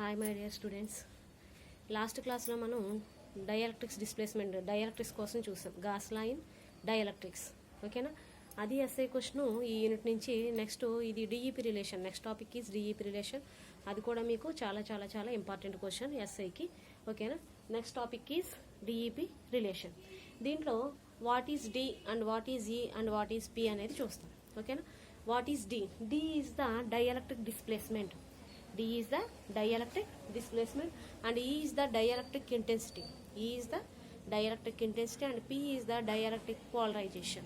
Hi my dear students. Last క్లాస్లో మనం dielectrics displacement dielectrics కోసం చూసాం. గాస్ లా ఇన్ డైఎలక్ట్రిక్స్, ఓకేనా? అది ఎస్ఐ క్వశ్చన్ ఈ యూనిట్ నుంచి. నెక్స్ట్ ఇది DEP relation. Next topic is DEP relation. అది కూడా మీకు చాలా చాలా చాలా ఇంపార్టెంట్ క్వశ్చన్ ఎస్ఐకి, ఓకేనా? Next topic is DEP relation. దీంట్లో what is D and what is E and what is P అనేది చూస్తాం, ఓకేనా? What is D? D is the dielectric displacement. D is the dielectric displacement and E is the dielectric intensity. E is the dielectric intensity and P is the dielectric polarization.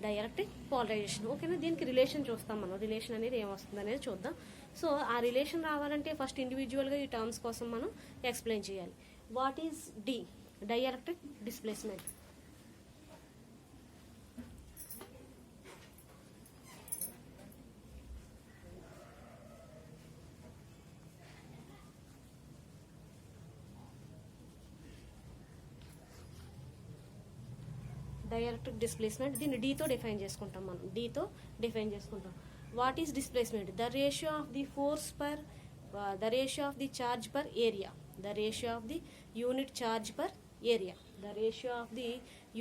Dielectric polarization, ఓకేనా? దీనికి relation చూస్తాం మనం. Relation అనేది ఏమొస్తుంది అనేది చూద్దాం. So ఆ relation రావాలంటే ఫస్ట్ ఇండివిజువల్గా ఈ టర్మ్స్ కోసం మనం ఎక్స్ప్లెయిన్ చేయాలి. What is D? Dielectric displacement. Dielectric displacement దీన్ని డీతో డిఫైన్ చేసుకుంటాం మనం. డీతో డిఫైన్ చేసుకుంటాం. What is displacement? The ratio of the force per the ratio of the charge per area. The ratio of the unit charge per area. The ratio of the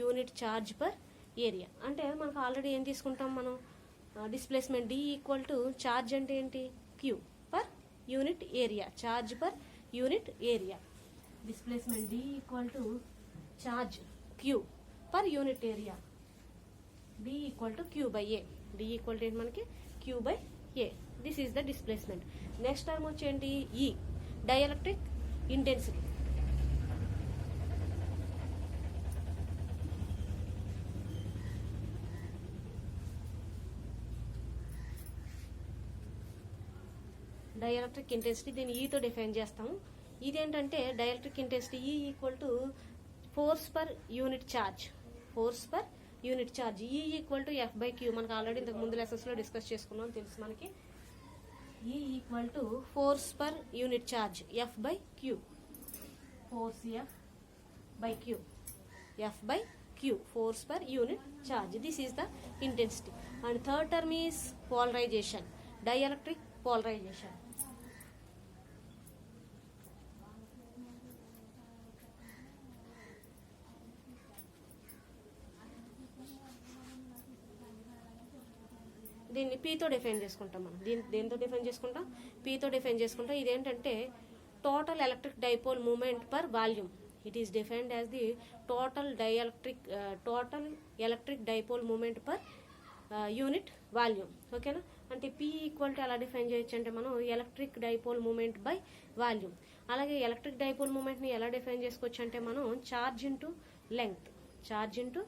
unit charge per area అంటే మనకు already ఏం తీసుకుంటాం మనం? Displacement D equal to charge అంటే ఏంటి? Q per unit area. Charge per unit area. Displacement D equal to charge Q per unit area. D equal to Q by A. D equal to మనకి Q by A. This is the displacement. Next term వచ్చేంటి? E. Dielectric intensity. Dielectric intensity దీన్ని ఈతో define చేస్తాము. ఇదేంటంటే dielectric intensity E equal to force per unit charge. Force per unit charge. E equal to F by Q. మనకు already ఇంతకు ముందు లెసన్స్లో discuss చేసుకున్నాం, తెలుసు మనకి. E equal to force per unit charge F by Q. Force F by Q. F by Q. Force per unit charge. This is the intensity. And third term is polarisation. Dielectric polarisation. దీన్ని పీతో define చేసుకుంటాం మనం. దేంతో define చేసుకుంటాం? పీతో define చేసుకుంటాం. ఇదేంటంటే total electric dipole moment per volume. It is defined as the total electric dipole moment per unit volume, ఓకేనా? అంటే పీ ఈక్వల్ టు ఎలా డిఫైన్ చేయొచ్చు అంటే మనం electric dipole moment by volume. అలాగే ఎలక్ట్రిక్ డైపోల్ మూమెంట్ని ఎలా డిఫైన్ చేసుకోవచ్చు అంటే మనం charge into length. Charge into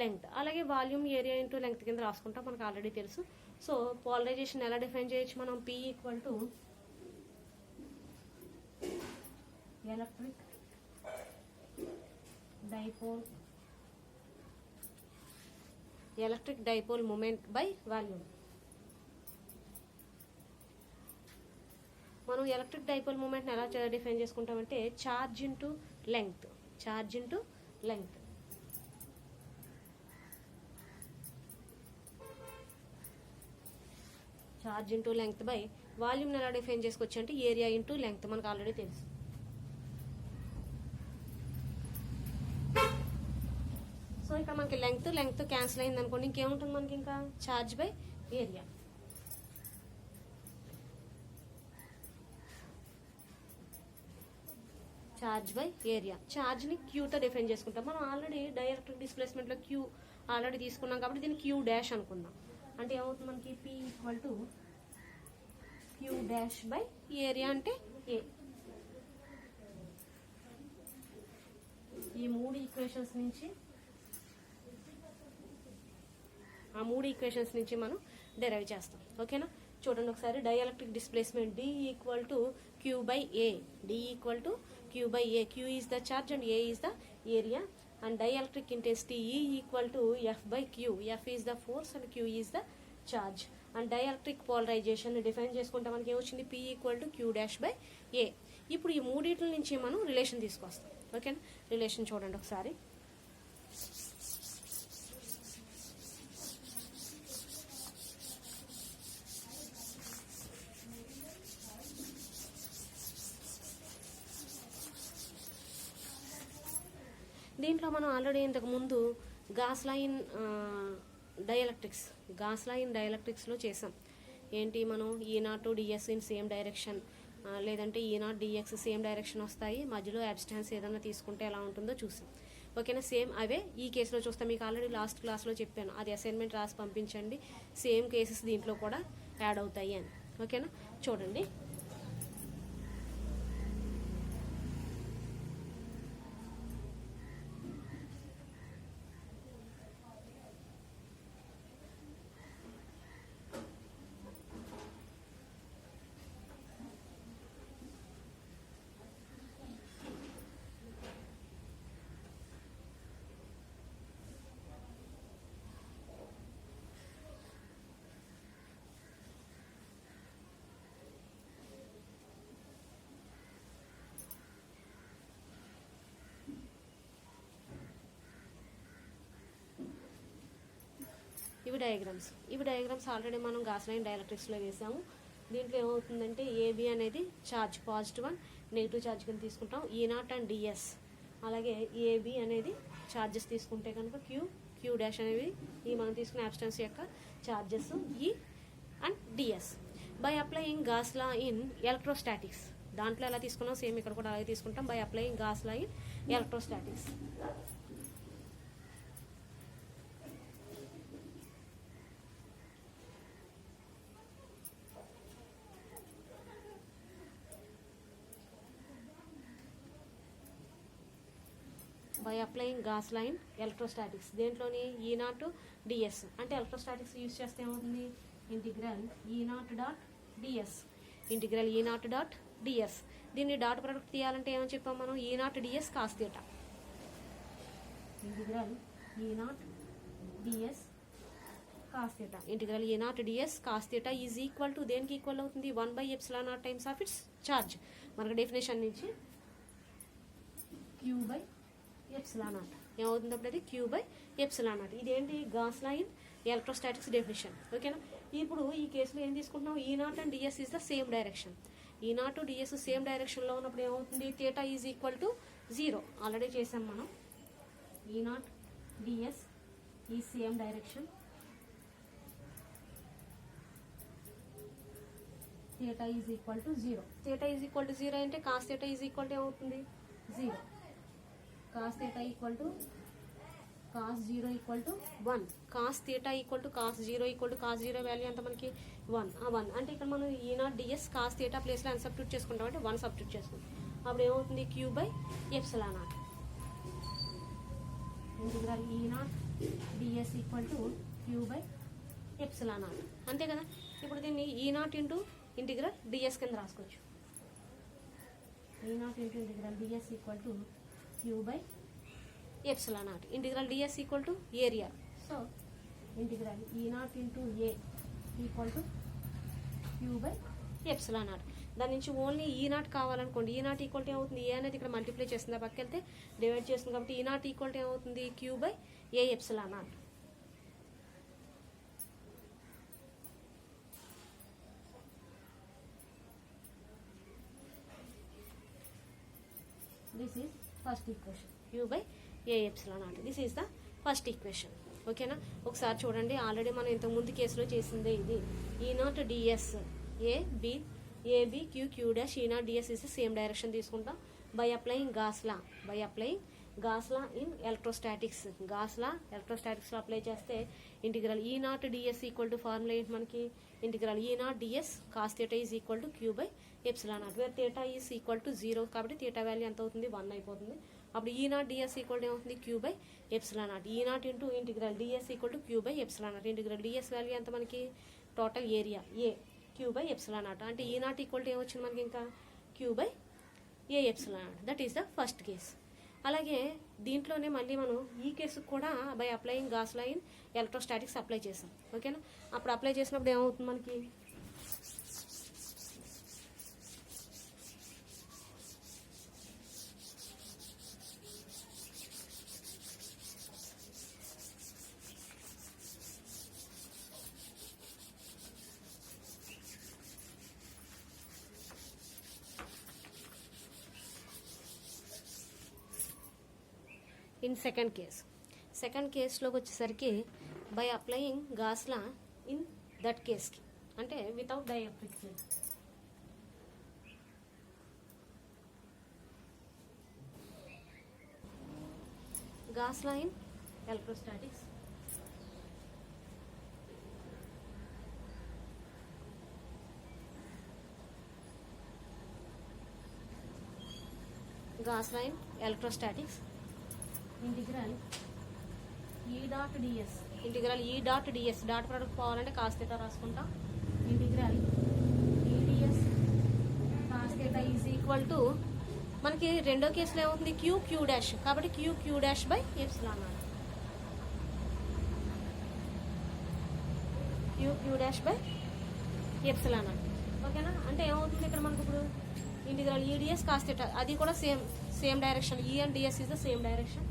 length. అలాగే వాల్యూమ్ ఏరియా ఇంటూ లెంగ్త్ కింద రాసుకుంటాం, మనకు ఆల్రెడీ తెలుసు. సో పోలరైజేషన్ ఎలా డిఫైన్ చేయొచ్చు మనం? P equal to electric dipole moment by volume. మనం ఎలక్ట్రిక్ డైపోల్ మూమెంట్ని ఎలా డిఫైన్ చేసుకుంటామంటే charge into length. Charge into length. Charge into length by వాల్యూమ్ని ఎలా డిఫైన్ చేసుకోవచ్చు అంటే ఏరియా ఇంటూ లెంగ్త్. మనకు ఆల్రెడీ తెలుసు. సో ఇక్కడ మనకి లెంగ్త్ క్యాన్సిల్ అయింది అనుకోండి, ఇంకేముంటుంది మనకి? ఇంకా charge by area. Charge by area. చార్జ్ని క్యూతో డిఫైన్ చేసుకుంటాం. మనం ఆల్రెడీ డైఎలక్ట్రిక్ డిస్ప్లేస్మెంట్లో క్యూ ఆల్రెడీ తీసుకున్నాం కాబట్టి దీన్ని క్యూ డాష్ అనుకుందాం. అంటే ఏమవుతుంది మనకి? P equal to Q dash by area అంటే ఏ. ఈ మూడు ఈక్వేషన్స్ నుంచి మనం డెరైవ్ చేస్తాం, ఓకేనా? చూడండి ఒకసారి. Dielectric displacement D equal to Q by A. D equal to Q by A. Q is the charge and A is the area. And dielectric intensity E equal to F by Q. F is the force and Q is the charge. And dielectric polarization define చేసుకుంటే మనకి ఏమొచ్చింది? P equal to Q dash by A. ఇప్పుడు ఈ మూడిట్ల నుంచి మనం relation తీసుకొస్తాం, ఓకేనా? Relation చూడండి ఒకసారి. దీంట్లో మనం ఆల్రెడీ ఇంతకుముందు గాస్ లైన్ డైఎలక్ట్రిక్స్లో చేసాం. ఏంటి మనం E0 DS in same direction, లేదంటే E0 DX సేమ్ డైరెక్షన్ వస్తాయి, మధ్యలో అబ్స్టాన్స్ ఏదైనా తీసుకుంటే ఎలా ఉంటుందో చూసాం. ఓకేనా, సేమ్ అవే ఈ కేసులో చూస్తాం. మీకు ఆల్రెడీ లాస్ట్ క్లాస్లో చెప్పాను, అది అసైన్మెంట్ రాసి పంపించండి, సేమ్ కేసెస్ దీంట్లో కూడా యాడ్ అవుతాయి అని. ఓకేనా, చూడండి. ఇవి డయాగ్రామ్స్ ఆల్రెడీ మనం గాస్ లైన్ డైఎలక్ట్రిక్స్లో వేసాము. దీంట్లో ఏమవుతుందంటే ఏబి అనేది charge positive and negative charge కింద తీసుకుంటాం, E0 అండ్ DS. అలాగే ఏబి అనేది ఛార్జెస్ తీసుకుంటే కనుక క్యూ డాష్ అనేవి ఈ మనం తీసుకున్న అబ్స్టెన్స్ యొక్క charges E and DS. By applying Gauss law in electrostatics, దాంట్లో ఎలా తీసుకున్నాం సేమ్ ఇక్కడ కూడా అలాగే తీసుకుంటాం. By applying Gauss law in electrostatics. By applying Gauss line electrostatics, దేంట్లోని E0 DS అంటే ఎలక్ట్రోస్టాటిక్స్ యూజ్ చేస్తే ఏమవుతుంది, ఇంటిగ్రల్ E0 డాట్ DS. దీన్ని డాట్ ప్రొడక్ట్ తీయాలంటే ఏమని చెప్పాం మనం, E0 DS cos theta. Integral E0 DS cos theta is equal to దేనికి ఈక్వల్ అవుతుంది, 1/ε0 టైమ్స్ ఆఫ్ ఇట్స్ ఛార్జ్. మనకు డెఫినేషన్ నుంచి Q/ε0 ఏమవుతుంది అప్పుడు, అది Q/ε0. ఇదేంటి గాస్ లైన్ ఎలక్ట్రోస్టాటిక్స్ డెఫినేషన్. ఓకేనా, ఇప్పుడు ఈ కేసులో ఏం తీసుకుంటున్నాం, E0 and DS is the same direction. E0 DS same డైరెక్షన్లో ఉన్నప్పుడు ఏమవుతుంది, theta is equal to 0. Already చేసాం మనం. E0 DS ఈ same direction, theta is equal to 0. Theta is equal to 0 అంటే cos theta is equal to ఏమవుతుంది 0. Cos theta equal to cos 0 equal to 1. Cos theta equal to cos 0 equal to cos 0 value ఎంత మనకి 1. అంటే ఇక్కడ మనం E0 DS cos theta ప్లేస్లో ఎంత substitute చేసుకుంటాం అంటే 1 సబ్స్టిట్యూట్ చేసుకుంటాం. అప్పుడు ఏమవుతుంది, Q/ε0. Integral E0 DS equal to Q/ε0. అంతే కదా. ఇప్పుడు దీన్ని E0 ఇంటూ ఇంటిగ్రల్ DS కింద రాసుకోవచ్చు. E0 into integral DS equal to Q/ε0. Integral DS equal to area. So integral E0 into A equal to Q/ε0. దాని నుంచి only E0 కావాలనుకోండి, E0 equal to ఏమవుతుంది, ఏ అనేది ఇక్కడ మల్టిప్లై చేస్తుంది, పక్కకి వెళ్తే డివైడ్ చేస్తుంది కాబట్టి E0 ఈక్వల్ టు ఏమవుతుంది, Q/A/ε0. This is first equation, Q/A/ε0. This is the first equation. ఓకేనా, ఒకసారి చూడండి, ఆల్రెడీ మనం ఇంతకు ముందు కేసులో చేసిందే ఇది. E0 DS AB Q dash E0 DS is same direction తీసుకుంటాం. By applying Gauss law in electrostatics. ఎలక్ట్రోస్టాటిక్స్లో అప్లై చేస్తే integral E0 DS equal to formula ఏంటి మనకి, integral E0 DS cos theta is equal to Q/ε0, where theta is equal to 0 కాబట్టి theta value ఎంత అవుతుంది, 1 అయిపోతుంది. అప్పుడు E0 DS ఈక్వల్ టు ఏమవుతుంది, Q/ε0. E0 into integral DS equal to Q/ε0. Integral DS value ఎంత మనకి, total area A Q/ε0. అంటే E0 equal to ఏమొచ్చింది మనకి, ఇంకా Q/A/ε0. That is the first case. అలాగే దీంట్లోనే మళ్ళీ మనం ఈ కేసుకు కూడా by applying Gauss line electrostatics apply చేసాం. ఓకేనా, అప్పుడు అప్లై చేసినప్పుడు ఏమవుతుంది మనకి, ఇన్ సెకండ్ కేస్లోకి వచ్చేసరికి by applying Gauss law in that కేస్కి, అంటే without dielectrics. Gauss law in electrostatics. Gauss law in electrostatics. Integral E dot DS dot product పోవాలంటే కాస్ థీటా రాసుకుంటాం. Integral EDS cos theta is equal to మనకి రెండో కేసులో ఏమవుతుంది Q dash, కాబట్టి Q dash by epsilon naught. Q dash by epsilon naught. ఓకేనా, అంటే ఏమవుతుంది ఇక్కడ మనకు ఇప్పుడు ఇంటిగ్రల్ ఈడిఎస్ కాస్ థీటా, అది కూడా same direction. E and DS is the same direction.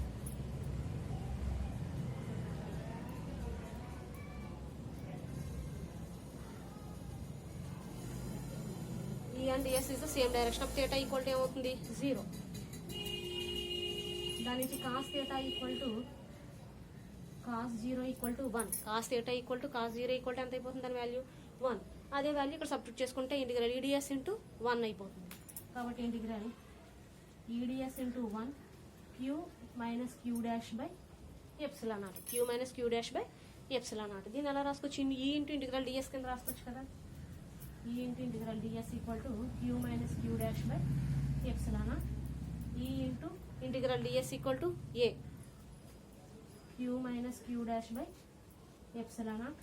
And DS is the same direction of theta equal to ఏమవుతుంది 0. దాని నుంచి cos theta equal to cos 0 equal to 1. Cos theta equal to cos 0 equal to ఎంత అయిపోతుంది దాని value 1. అదే value ఇక్కడ substitute చేసుకుంటే integral EDS into 1 అయిపోతుంది. కాబట్టి integral EDS into 1 Q minus Q dash by epsilon naught. Q minus Q dash by epsilon naught. దీన్ని ఎలా రాసుకోవచ్చు? ఈ ఇంటూ ఇంటిగ్రల్ డిఎస్ కింద రాసుకోవచ్చు కదా. E into integral DS equal to Q minus Q dash by epsilon naught. E into integral DS equal to A Q minus Q dash by epsilon naught.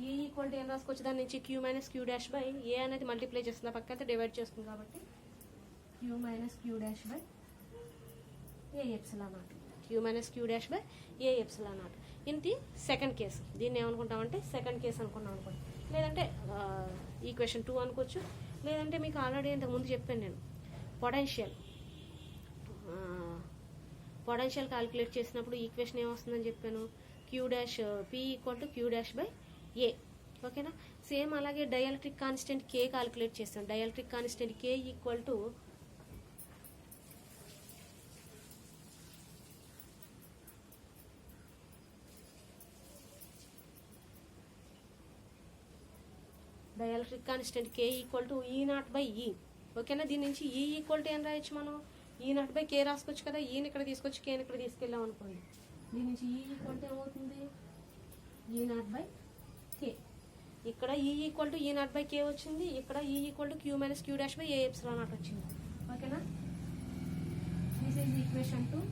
E equal to ఏం రాసుకోవచ్చు? దాని నుంచి Q minus Q dash by A అనేది multiply చేస్తుంది, పక్కన divide చేస్తుంది కాబట్టి Q minus Q dash by A epsilon naught. Q minus Q dash by A epsilon naught. ఇది సెకండ్ కేసు. దీన్ని ఏమనుకుంటామంటే సెకండ్ కేసు అనుకున్నాం అనుకోండి, లేదంటే ఈక్వేషన్ 2 అనుకోవచ్చు. లేదంటే మీకు ఆల్రెడీ ఇంతకుముందు చెప్పాను నేను పొటెన్షియల్ క్యాలిక్యులేట్ చేసినప్పుడు ఈక్వేషన్ ఏమొస్తుందని చెప్పాను, Q dash P equal to Q dash by A. ఓకేనా, సేమ్ అలాగే డైఎలక్ట్రిక్ కాన్స్టెంట్ కే క్యాలిక్యులేట్ చేస్తాం. Dielectric constant K equal to dielectric constant K equal to E naught by E. ఓకేనా, దీని నుంచి ఈ ఈక్వల్ టు ఏం రాయొచ్చు మనం? ఈ నాట్ బై కే రాసుకోవచ్చు కదా. ఈని ఇక్కడ తీసుకొచ్చి కేని ఇక్కడ తీసుకెళ్ళాం అనుకోండి, దీని నుంచి ఈ ఈక్వల్ టు ఏమవుతుంది? ఈ నాట్ బై కే. ఇక్కడ E equal to E naught by K వచ్చింది, ఇక్కడ E equal to Q minus Q dash by A epsilon naught వచ్చింది. ఓకేనా, this is equation 2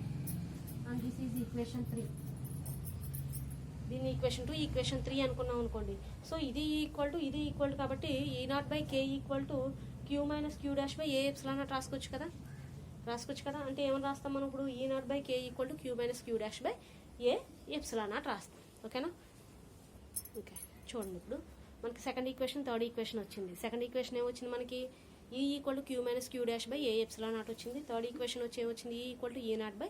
and this is equation 3. దీన్ని ఈక్వేషన్ 2 ఈక్వేషన్ 3 అనుకున్నాం అనుకోండి. సో ఇది equal to ఇది ఈక్వల్ కాబట్టి E naught by K equal to Q minus Q dash by A epsilon naught రాసుకోవచ్చు కదా. అంటే ఏమని రాస్తాం మనం ఇప్పుడు? E naught by K equal to Q minus Q dash by A epsilon naught రాస్తాం. ఓకేనా, ఓకే చూడండి. ఇప్పుడు మనకి సెకండ్ ఈక్వేషన్ థర్డ్ ఈక్వేషన్ వచ్చింది. సెకండ్ ఈక్వేషన్ ఏమొచ్చింది మనకి? E equal to Q minus Q dash by A epsilon naught వచ్చింది. Third equation వచ్చి ఏమొచ్చింది? ఈ equal to E naught by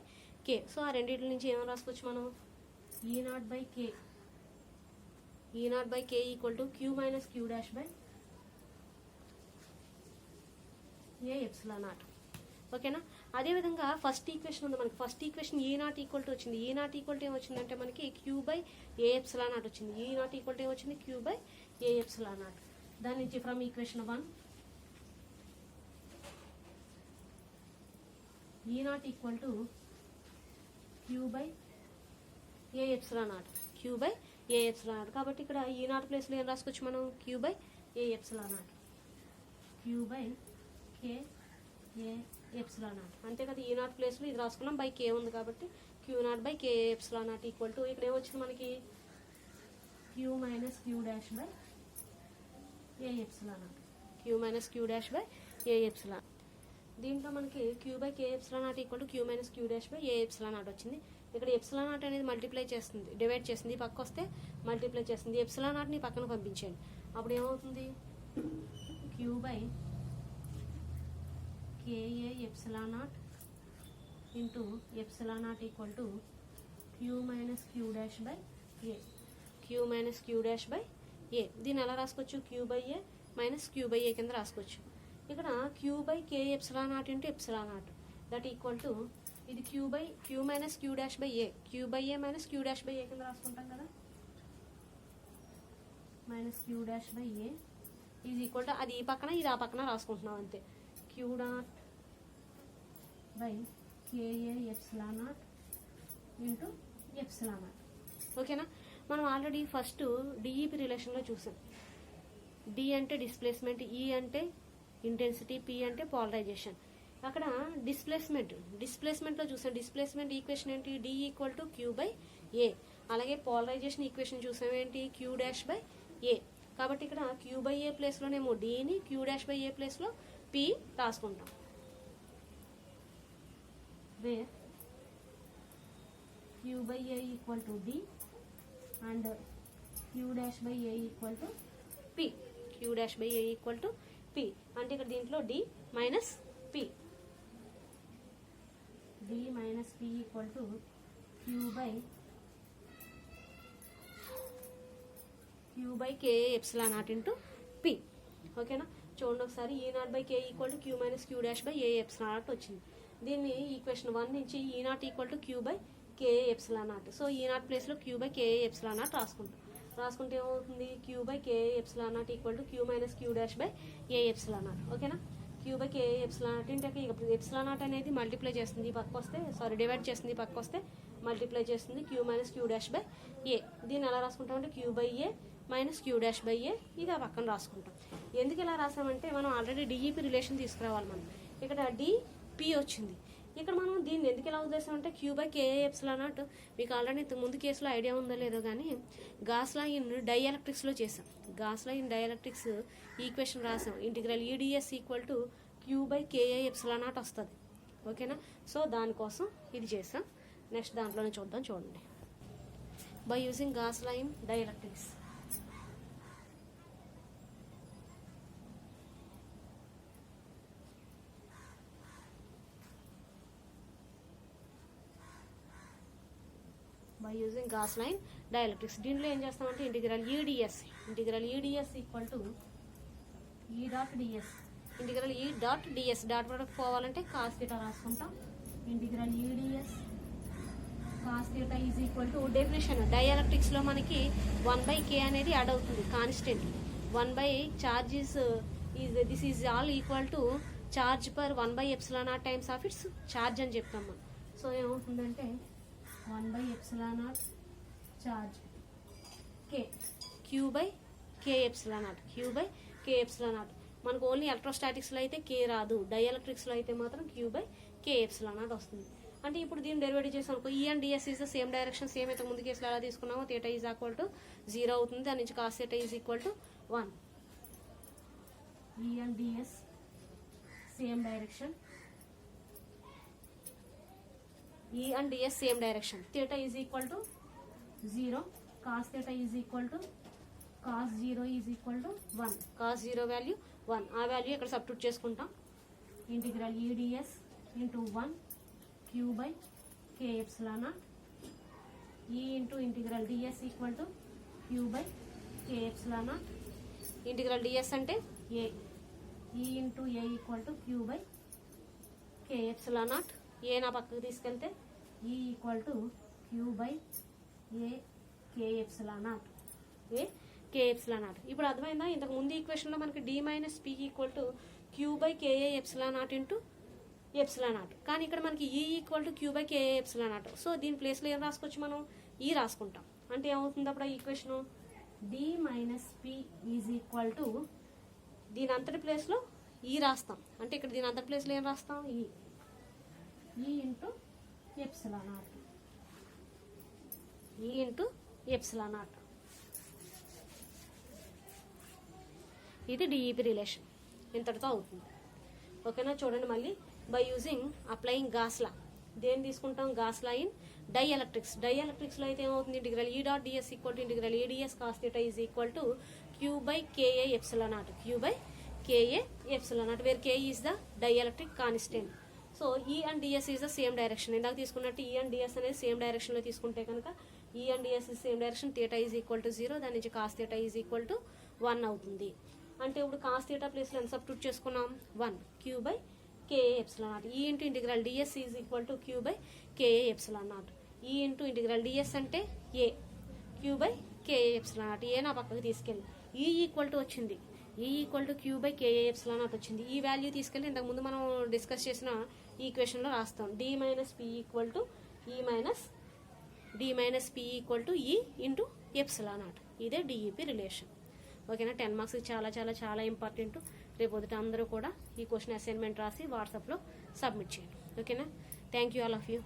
K. So ఆ రెండింటి నుంచి ఏమని రాసుకోవచ్చు మనం? E naught by K equal to Q minus Q dash by A epsilon naught. ఓకేనా, అదేవిధంగా ఫస్ట్ ఈక్వేషన్ ఉంది మనకి. First equation E naught equal to వచ్చింది. ఈ నాట్ ఈక్వల్ టు ఏమొచ్చిందంటే మనకి Q by A epsilon naught వచ్చింది. E naught equal to ఏమొచ్చింది? Q by A epsilon naught. దాని నుంచి from equation 1 E naught equal to Q by A epsilon naught. Q by A epsilon naught. కాబట్టి ఇక్కడ E naught ప్లేస్లో ఏం రాసుకోవచ్చు మనం? Q by A epsilon naught. Q by K A epsilon naught. అంతే కదా, ఈ నాట్ ప్లేస్లో ఇది రాసుకున్నాం. బై కే ఉంది కాబట్టి Q naught by K epsilon naught equal to ఇక్కడ ఏమొచ్చింది మనకి? Q minus Q dash by A epsilon naught. Q minus Q dash by A epsilon. దీంట్లో మనకి Q by K epsilon naught equal to Q minus Q dash by A epsilon naught వచ్చింది. ఇక్కడ epsilon naught అనేది multiply చేస్తుంది, divide చేస్తుంది. పక్క వస్తే multiply చేస్తుంది. ఎప్సిలాన్ నాట్ని పక్కన పంపించండి. అప్పుడు ఏమవుతుంది? Q by KA epsilon naught into epsilon naught equal to Q minus Q dash by A. Q minus Q dash by A. దీన్ని ఎలా రాసుకోవచ్చు? Q by A minus Q by A కింద రాసుకోవచ్చు. ఇక్కడ Q by K epsilon naught into epsilon naught that equal to ఇది Q minus Q dash by A, Q by A minus Q dash by A కింద రాసుకుంటాం కదా, minus Q dash by A is equal to అది ఈ పక్కన ఇది ఆ పక్కన రాసుకుంటున్నాం అంతే, Q dot by KA epsilon naught into epsilon naught. ఓకేనా. మనం ఆల్రెడీ ఫస్ట్ డిఈపి రిలేషన్లో చూసాం. డి అంటే డిస్ప్లేస్మెంట్, ఈ అంటే ఇంటెన్సిటీ, పి అంటే పోలరైజేషన్. అక్కడ డిస్ప్లేస్మెంట్లో చూసాం. డిస్ప్లేస్మెంట్ ఈక్వేషన్ ఏంటి, D equal to Q by A. అలాగే పోలరైజేషన్ ఈక్వేషన్ చూసాం ఏంటి, క్యూ డాష్ బై ఏ. కాబట్టి ఇక్కడ క్యూ బై ఏ ప్లేస్లోనేమో డిని, క్యూ డాష్ బై ఏ ప్లేస్లో పి రాసుకుంటాం. where q by a equal to d and q dash by a equal to p. q dash by a equal to p అంటే ఇక్కడ దీంట్లో d minus p, d minus p equal to q by k epsilon naught into p. ఓకేనా. చూడండి ఒకసారి, E naught by k equal to q minus q dash by a epsilon naught వచ్చింది. దీన్ని equation 1 నుంచి E naught equal to Q by K epsilon naught. So E naught ప్లేస్లో Q by K epsilon naught రాసుకుంటే ఏమవుతుంది, Q by K epsilon naught equal to Q minus Q dash by A epsilon naught. ఓకేనా. Q by K epsilon naught అంటే epsilon naught అనేది multiply చేస్తుంది పక్క వస్తే, divide చేస్తుంది పక్క వస్తే మల్టిప్లై చేస్తుంది Q minus Q dash by A. దీన్ని ఎలా రాసుకుంటామంటే Q by A minus Q dash by A, ఇది ఆ పక్కన రాసుకుంటాం. ఎందుకు ఇలా రాసామంటే మనం ఆల్రెడీ డిఈపి రిలేషన్ తీసుకురావాలి. మనం ఇక్కడ డి పి వచ్చింది. ఇక్కడ మనం దీన్ని ఎందుకు ఎలా ఉద్దేశం Q by KA epsilon naught. మీకు ఆల్రెడీ ముందు కేసులో ఐడియా ఉందో లేదో కానీ గాస్ లా ఇన్ డైఎలక్ట్రిక్స్లో చేసాం. Gauss law in dielectrics equation రాసాం. Integral EDS equal to Q by KA epsilon naught వస్తుంది. ఓకేనా. సో దానికోసం ఇది చేసాం. నెక్స్ట్ దాంట్లోనే చూడండి. By using Gauss law in dielectrics. By using Gauss line dielectrics. దీంట్లో ఏం చేస్తామంటే integral EDS equal to E dot DS. Integral E dot DS dot product పోవాలంటే కాస్ థీటా రాసుకుంటాం. Integral EDS cos theta is equal to definition డైఎలక్ట్రిక్స్లో మనకి 1/k అనేది add అవుతుంది constant. 1 by charge is this is all equal to charge per 1 by epsilon naught times of its charge అని చెప్తాం మనం. So ఏమవుతుందంటే 1 by epsilon naught charge k, q by k epsilon naught. మనకు only ఎలక్ట్రోస్టాటిక్స్లో అయితే k రాదు, డైఎలక్ట్రిక్స్లో అయితే మాత్రం q by k epsilon naught వస్తుంది. అంటే ఇప్పుడు దీన్ని డెరివేటివ్ చేసాం అనుకో, E and DS is the same direction. Same అయితే ముందు కేసులో ఎలా తీసుకున్నామో థీటా ఈజ్ ఈక్వల్ టు 0 అవుతుంది. దాని నుంచి cos theta is equal to 1. E and DS same direction, E and DS same direction. Theta is equal to 0. Cos theta is equal to cos 0 is equal to 1. Cos 0 value 1. ఆ value ఇక్కడ substitute చేసుకుంటాం. Integral EDS into 1 Q by K epsilon naught. E into integral DS equal to Q by K epsilon naught. Integral DS అంటే A. E into A equal to Q by K epsilon naught. A నా పక్కకు తీసుకెళ్తే E equal to Q by A K epsilon naught. ఇప్పుడు అర్థమైందా. ఇంతకు ముందు ఈక్వేషన్లో మనకి D minus P equal to Q by KA epsilon naught into epsilon naught. కానీ ఇక్కడ మనకి E equal to Q by KA epsilon naught. So దీని ప్లేస్లో ఏం రాసుకోవచ్చు మనం, ఈ రాసుకుంటాం. అంటే ఏమవుతుంది అప్పుడు ఆ equation, D minus P is equal to దీని అంతటి ప్లేస్లో ఈ రాస్తాం. అంటే ఇక్కడ దీని అంతటి ప్లేస్లో ఏం రాస్తాం, ఈ into epsilon naught. E into epsilon naught. ఇది డిఈపి రిలేషన్ ఇంతటితో అవుతుంది. ఓకేనా. చూడండి మళ్ళీ, బై యూజింగ్ అప్లయింగ్ గాస్ లా. దేన్ని తీసుకుంటాం, గాస్ లా ఇన్ డైఎలక్ట్రిక్స్లో అయితే ఏమవుతుంది, integral E dot DS equal to integral ADS cos theta is equal to Q by KA epsilon naught. Where K is the dielectric constant. So E and DS is the same direction. ఇందాక తీసుకున్నట్టు ఈ and DS అనేది same డైరెక్షన్లో తీసుకుంటే కనుక E and DS is same direction. Theta is equal to 0. దాని నుంచి cos theta is equal to 1 అవుతుంది. అంటే ఇప్పుడు కాస్ థీటా ప్లేస్లో ఎంత సబ్స్టిట్యూట్ చేసుకున్నాం, 1 Q by KA epsilon naught. E into integral DS is equal to Q by KA epsilon naught. E into integral DS అంటే A, Q by KA epsilon naught. A నా పక్కకు తీసుకెళ్ళి E equal to వచ్చింది, E equal to Q by KA epsilon naught వచ్చింది. ఈ value తీసుకెళ్ళి ఇంతకుముందు మనం డిస్కస్ చేసిన ఈ ఈక్వేషన్లో రాస్తాం. D minus P equal to E minus D minus P equal to E into epsilon naught. ఇదే డిఈపి రిలేషన్. ఓకేనా. 10 మార్క్స్ చాలా చాలా చాలా ఇంపార్టెంట్. రేపు పొద్దుట అందరూ కూడా ఈ క్వశ్చన్ అసైన్మెంట్ రాసి వాట్సాప్లో సబ్మిట్ చేయండి. ఓకేనా. Thank you all of you.